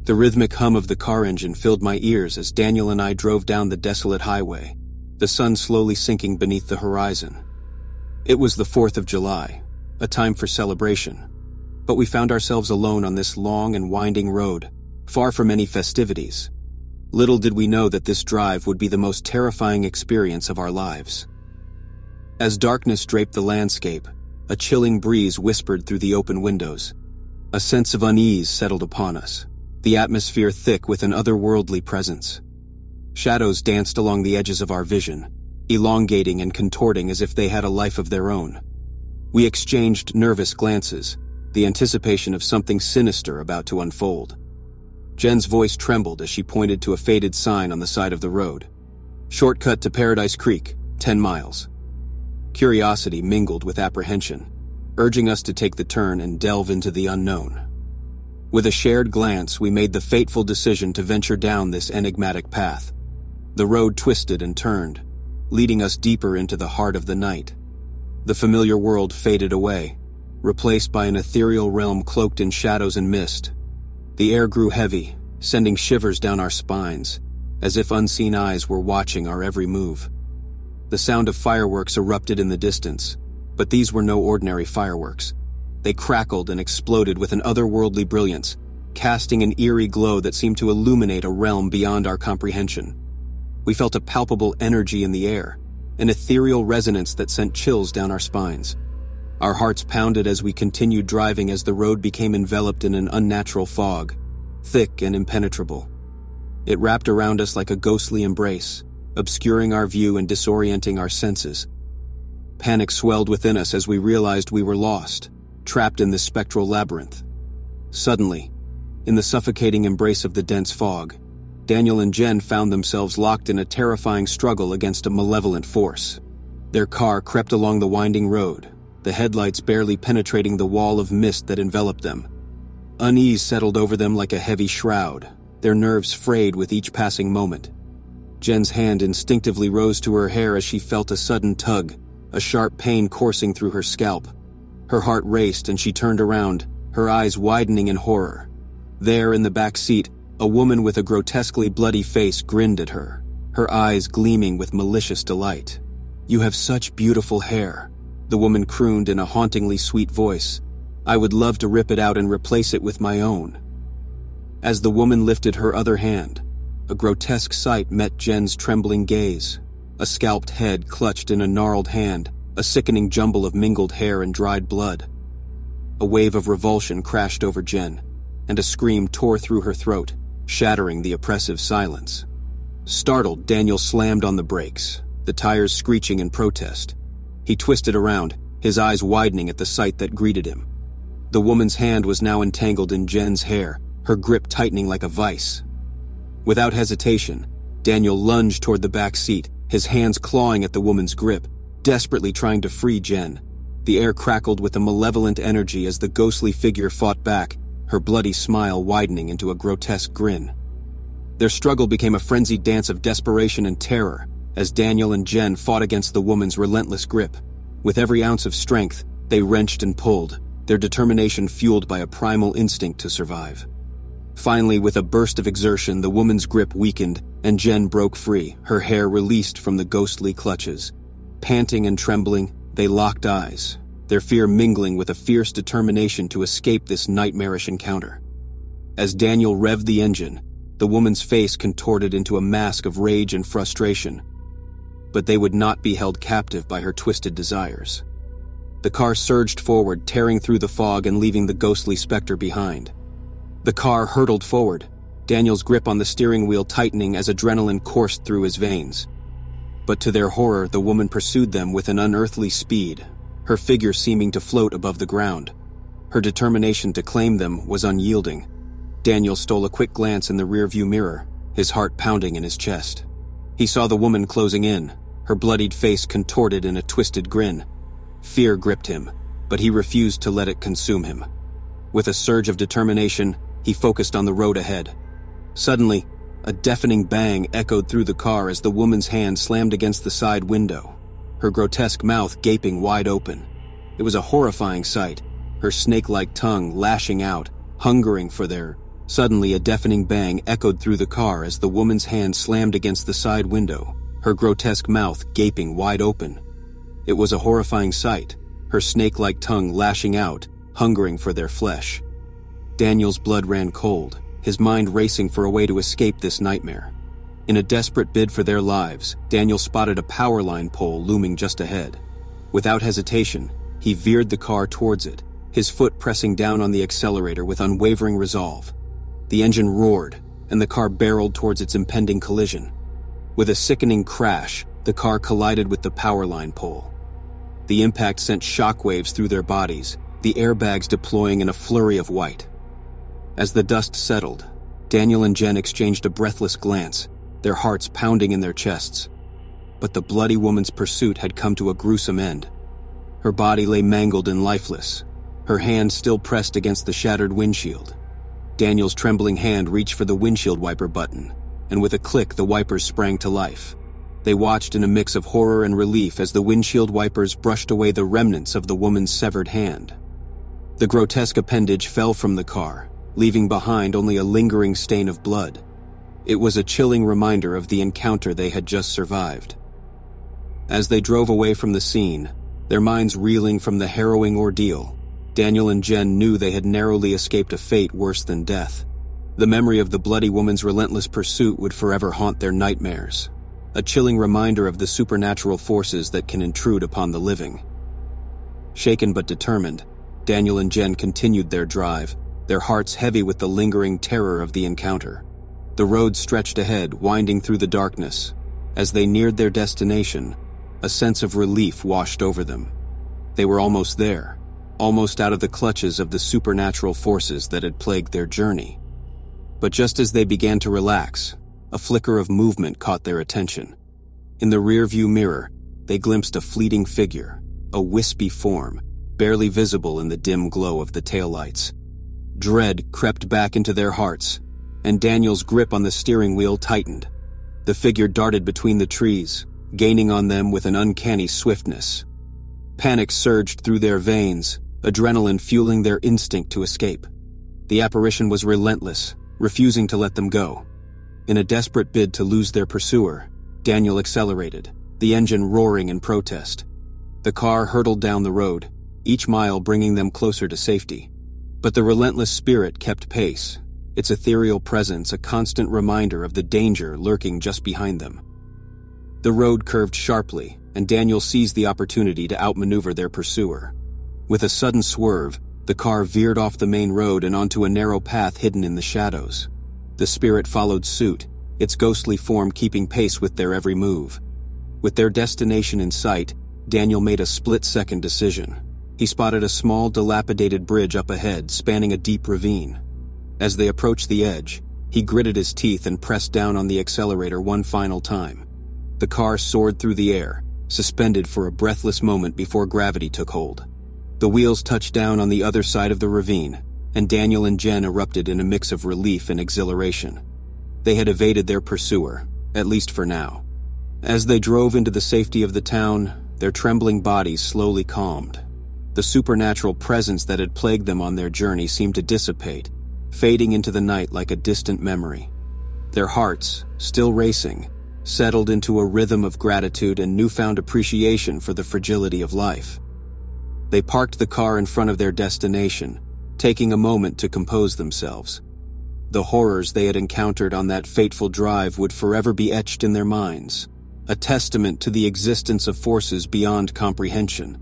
The rhythmic hum of the car engine filled my ears as Daniel and I drove down the desolate highway, the sun slowly sinking beneath the horizon. It was the 4th of July, a time for celebration, but we found ourselves alone on this long and winding road, far from any festivities. Little did we know that this drive would be the most terrifying experience of our lives. As darkness draped the landscape, a chilling breeze whispered through the open windows. A sense of unease settled upon us, the atmosphere thick with an otherworldly presence. Shadows danced along the edges of our vision, elongating and contorting as if they had a life of their own. We exchanged nervous glances, the anticipation of something sinister about to unfold. Jen's voice trembled as she pointed to a faded sign on the side of the road. Shortcut to Paradise Creek, 10 miles. Curiosity mingled with apprehension, urging us to take the turn and delve into the unknown. With a shared glance, we made the fateful decision to venture down this enigmatic path. The road twisted and turned, leading us deeper into the heart of the night. The familiar world faded away, replaced by an ethereal realm cloaked in shadows and mist. The air grew heavy, sending shivers down our spines, as if unseen eyes were watching our every move. The sound of fireworks erupted in the distance, but these were no ordinary fireworks. They crackled and exploded with an otherworldly brilliance, casting an eerie glow that seemed to illuminate a realm beyond our comprehension. We felt a palpable energy in the air, an ethereal resonance that sent chills down our spines. Our hearts pounded as we continued driving as the road became enveloped in an unnatural fog, thick and impenetrable. It wrapped around us like a ghostly embrace, obscuring our view and disorienting our senses. Panic swelled within us as we realized we were lost, trapped in this spectral labyrinth. Suddenly, in the suffocating embrace of the dense fog, Daniel and Jen found themselves locked in a terrifying struggle against a malevolent force. Their car crept along the winding road, the headlights barely penetrating the wall of mist that enveloped them. Unease settled over them like a heavy shroud, their nerves frayed with each passing moment. Jen's hand instinctively rose to her hair as she felt a sudden tug, a sharp pain coursing through her scalp. Her heart raced and she turned around, her eyes widening in horror. There in the back seat, a woman with a grotesquely bloody face grinned at her, her eyes gleaming with malicious delight. "You have such beautiful hair," the woman crooned in a hauntingly sweet voice. "I would love to rip it out and replace it with my own." As the woman lifted her other hand, a grotesque sight met Jen's trembling gaze. A scalped head clutched in a gnarled hand, a sickening jumble of mingled hair and dried blood. A wave of revulsion crashed over Jen, and a scream tore through her throat, shattering the oppressive silence. Startled, Daniel slammed on the brakes, the tires screeching in protest. He twisted around, his eyes widening at the sight that greeted him. The woman's hand was now entangled in Jen's hair, her grip tightening like a vice. Without hesitation, Daniel lunged toward the back seat, his hands clawing at the woman's grip, desperately trying to free Jen. The air crackled with a malevolent energy as the ghostly figure fought back, her bloody smile widening into a grotesque grin. Their struggle became a frenzied dance of desperation and terror, as Daniel and Jen fought against the woman's relentless grip. With every ounce of strength, they wrenched and pulled, their determination fueled by a primal instinct to survive. Finally, with a burst of exertion, the woman's grip weakened, and Jen broke free, her hair released from the ghostly clutches. Panting and trembling, they locked eyes, their fear mingling with a fierce determination to escape this nightmarish encounter. As Daniel revved the engine, the woman's face contorted into a mask of rage and frustration. But they would not be held captive by her twisted desires. The car surged forward, tearing through the fog and leaving the ghostly specter behind. The car hurtled forward, Daniel's grip on the steering wheel tightening as adrenaline coursed through his veins. But to their horror, the woman pursued them with an unearthly speed, her figure seeming to float above the ground. Her determination to claim them was unyielding. Daniel stole a quick glance in the rearview mirror, his heart pounding in his chest. He saw the woman closing in, her bloodied face contorted in a twisted grin. Fear gripped him, but he refused to let it consume him. With a surge of determination, he focused on the road ahead. Suddenly, a deafening bang echoed through the car as the woman's hand slammed against the side window, her grotesque mouth gaping wide open. It was a horrifying sight, her snake-like tongue lashing out, hungering for their Suddenly, a deafening bang echoed through the car as the woman's hand slammed against the side window, her grotesque mouth gaping wide open. It was a horrifying sight, her snake-like tongue lashing out, hungering for their flesh. Daniel's blood ran cold, his mind racing for a way to escape this nightmare. In a desperate bid for their lives, Daniel spotted a power line pole looming just ahead. Without hesitation, he veered the car towards it, his foot pressing down on the accelerator with unwavering resolve. The engine roared, and the car barreled towards its impending collision. With a sickening crash, the car collided with the power line pole. The impact sent shockwaves through their bodies, the airbags deploying in a flurry of white. As the dust settled, Daniel and Jen exchanged a breathless glance, their hearts pounding in their chests. But the bloody woman's pursuit had come to a gruesome end. Her body lay mangled and lifeless, her hand still pressed against the shattered windshield. Daniel's trembling hand reached for the windshield wiper button, and with a click the wipers sprang to life. They watched in a mix of horror and relief as the windshield wipers brushed away the remnants of the woman's severed hand. The grotesque appendage fell from the car, leaving behind only a lingering stain of blood. It was a chilling reminder of the encounter they had just survived. As they drove away from the scene, their minds reeling from the harrowing ordeal, Daniel and Jen knew they had narrowly escaped a fate worse than death. The memory of the bloody woman's relentless pursuit would forever haunt their nightmares, a chilling reminder of the supernatural forces that can intrude upon the living. Shaken but determined, Daniel and Jen continued their drive, their hearts heavy with the lingering terror of the encounter. The road stretched ahead, winding through the darkness. As they neared their destination, a sense of relief washed over them. They were almost there, almost out of the clutches of the supernatural forces that had plagued their journey. But just as they began to relax, a flicker of movement caught their attention. In the rearview mirror, they glimpsed a fleeting figure, a wispy form, barely visible in the dim glow of the taillights. Dread crept back into their hearts, and Daniel's grip on the steering wheel tightened. The figure darted between the trees, gaining on them with an uncanny swiftness. Panic surged through their veins, adrenaline fueling their instinct to escape. The apparition was relentless, refusing to let them go. In a desperate bid to lose their pursuer, Daniel accelerated, the engine roaring in protest. The car hurtled down the road, each mile bringing them closer to safety. But the relentless spirit kept pace, its ethereal presence a constant reminder of the danger lurking just behind them. The road curved sharply, and Daniel seized the opportunity to outmaneuver their pursuer. With a sudden swerve, the car veered off the main road and onto a narrow path hidden in the shadows. The spirit followed suit, its ghostly form keeping pace with their every move. With their destination in sight, Daniel made a split-second decision. He spotted a small, dilapidated bridge up ahead, spanning a deep ravine. As they approached the edge, he gritted his teeth and pressed down on the accelerator one final time. The car soared through the air, suspended for a breathless moment before gravity took hold. The wheels touched down on the other side of the ravine, and Daniel and Jen erupted in a mix of relief and exhilaration. They had evaded their pursuer, at least for now. As they drove into the safety of the town, their trembling bodies slowly calmed. The supernatural presence that had plagued them on their journey seemed to dissipate, fading into the night like a distant memory. Their hearts, still racing, settled into a rhythm of gratitude and newfound appreciation for the fragility of life. They parked the car in front of their destination, taking a moment to compose themselves. The horrors they had encountered on that fateful drive would forever be etched in their minds, a testament to the existence of forces beyond comprehension.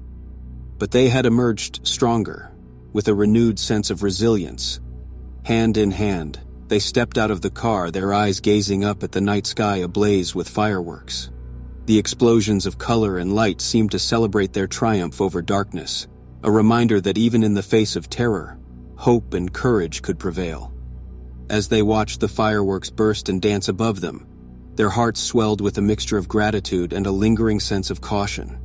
But they had emerged stronger, with a renewed sense of resilience. Hand in hand, they stepped out of the car, their eyes gazing up at the night sky ablaze with fireworks. The explosions of color and light seemed to celebrate their triumph over darkness, a reminder that even in the face of terror, hope and courage could prevail. As they watched the fireworks burst and dance above them, their hearts swelled with a mixture of gratitude and a lingering sense of caution.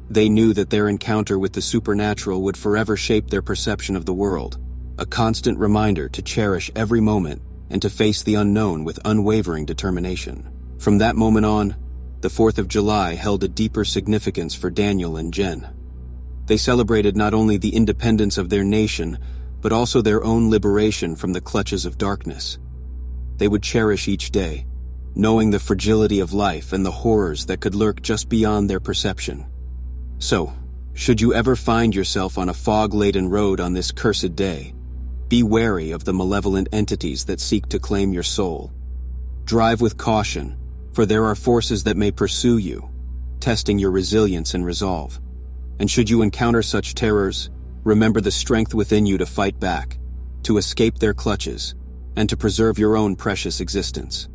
They knew that their encounter with the supernatural would forever shape their perception of the world, a constant reminder to cherish every moment and to face the unknown with unwavering determination. From that moment on, the 4th of July held a deeper significance for Daniel and Jen. They celebrated not only the independence of their nation, but also their own liberation from the clutches of darkness. They would cherish each day, knowing the fragility of life and the horrors that could lurk just beyond their perception. So, should you ever find yourself on a fog-laden road on this cursed day, be wary of the malevolent entities that seek to claim your soul. Drive with caution, for there are forces that may pursue you, testing your resilience and resolve. And should you encounter such terrors, remember the strength within you to fight back, to escape their clutches, and to preserve your own precious existence.